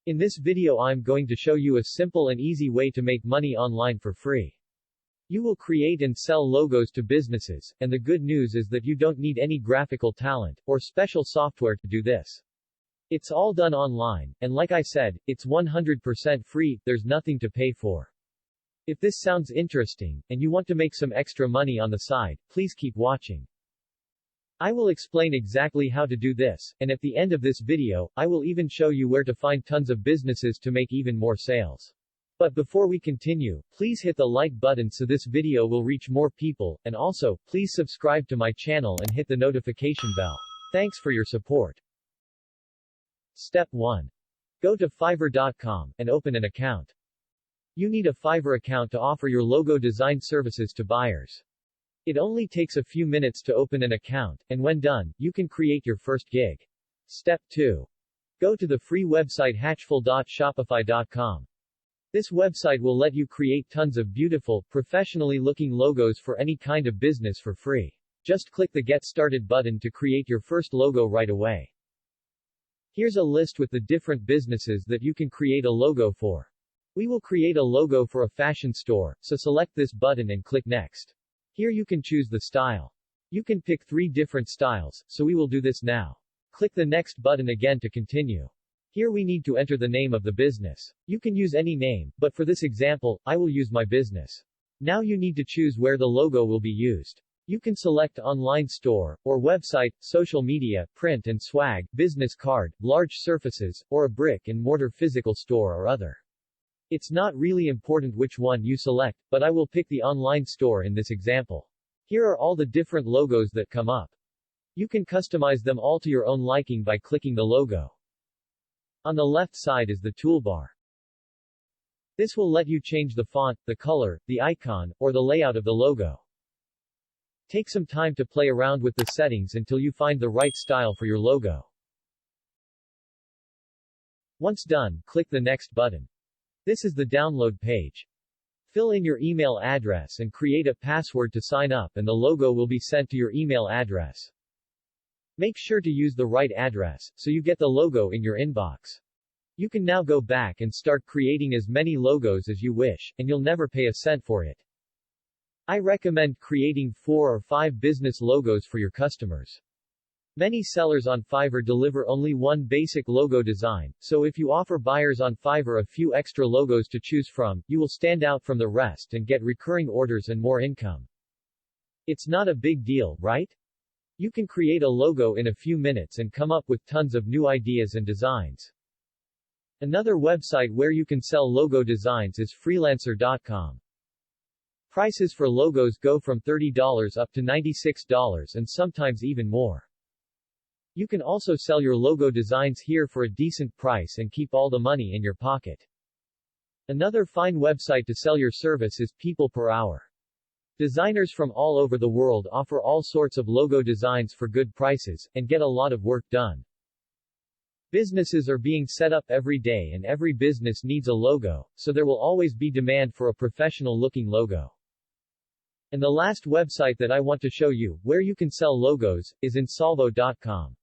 In this video I'm going to show you a simple and easy way to make money online for free. You will create and sell logos to businesses, and the good news is that you don't need any graphical talent, or special software to do this. It's all done online, and like I said, it's 100% free, there's nothing to pay for. If this sounds interesting, and you want to make some extra money on the side, please keep watching. I will explain exactly how to do this, and at the end of this video, I will even show you where to find tons of businesses to make even more sales. But before we continue, please hit the like button so this video will reach more people, and also, please subscribe to my channel and hit the notification bell. Thanks for your support. Step 1. Go to Fiverr.com and open an account. You need a Fiverr account to offer your logo design services to buyers. It only takes a few minutes to open an account, and when done, you can create your first gig. Step 2. Go to the free website hatchful.shopify.com. This website will let you create tons of beautiful, professionally looking logos for any kind of business for free. Just click the Get Started button to create your first logo right away. Here's a list with the different businesses that you can create a logo for. We will create a logo for a fashion store, so select this button and click Next. Here you can choose the style. You can pick 3 different styles, so we will do this now. Click the Next button again to continue. Here we need to enter the name of the business. You can use any name, but for this example, I will use my business. Now you need to choose where the logo will be used. You can select online store, or website, social media, print and swag, business card, large surfaces, or a brick and mortar physical store or other. It's not really important which one you select, but I will pick the online store in this example. Here are all the different logos that come up. You can customize them all to your own liking by clicking the logo. On the left side is the toolbar. This will let you change the font, the color, the icon, or the layout of the logo. Take some time to play around with the settings until you find the right style for your logo. Once done, click the Next button. This is the download page. Fill in your email address and create a password to sign up, and the logo will be sent to your email address. Make sure to use the right address, so you get the logo in your inbox. You can now go back and start creating as many logos as you wish, and you'll never pay a cent for it. I recommend creating 4 or 5 business logos for your customers. Many sellers on Fiverr deliver only one basic logo design, so if you offer buyers on Fiverr a few extra logos to choose from, you will stand out from the rest and get recurring orders and more income. It's not a big deal, right? You can create a logo in a few minutes and come up with tons of new ideas and designs. Another website where you can sell logo designs is freelancer.com. Prices for logos go from $30 up to $96 and sometimes even more. You can also sell your logo designs here for a decent price and keep all the money in your pocket. Another fine website to sell your service is People Per Hour. Designers from all over the world offer all sorts of logo designs for good prices, and get a lot of work done. Businesses are being set up every day and every business needs a logo, so there will always be demand for a professional-looking logo. And the last website that I want to show you, where you can sell logos, is insolvo.com.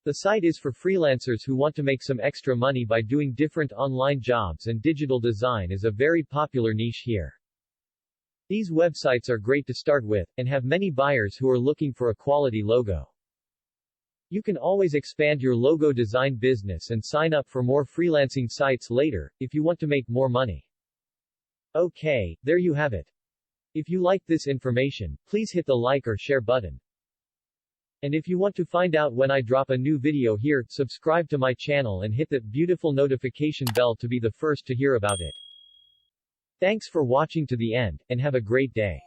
The site is for freelancers who want to make some extra money by doing different online jobs, and digital design is a very popular niche here. These websites are great to start with, and have many buyers who are looking for a quality logo. You can always expand your logo design business and sign up for more freelancing sites later, if you want to make more money. Okay, there you have it. If you like this information, please hit the like or share button. And if you want to find out when I drop a new video here, subscribe to my channel and hit that beautiful notification bell to be the first to hear about it. Thanks for watching to the end, and have a great day.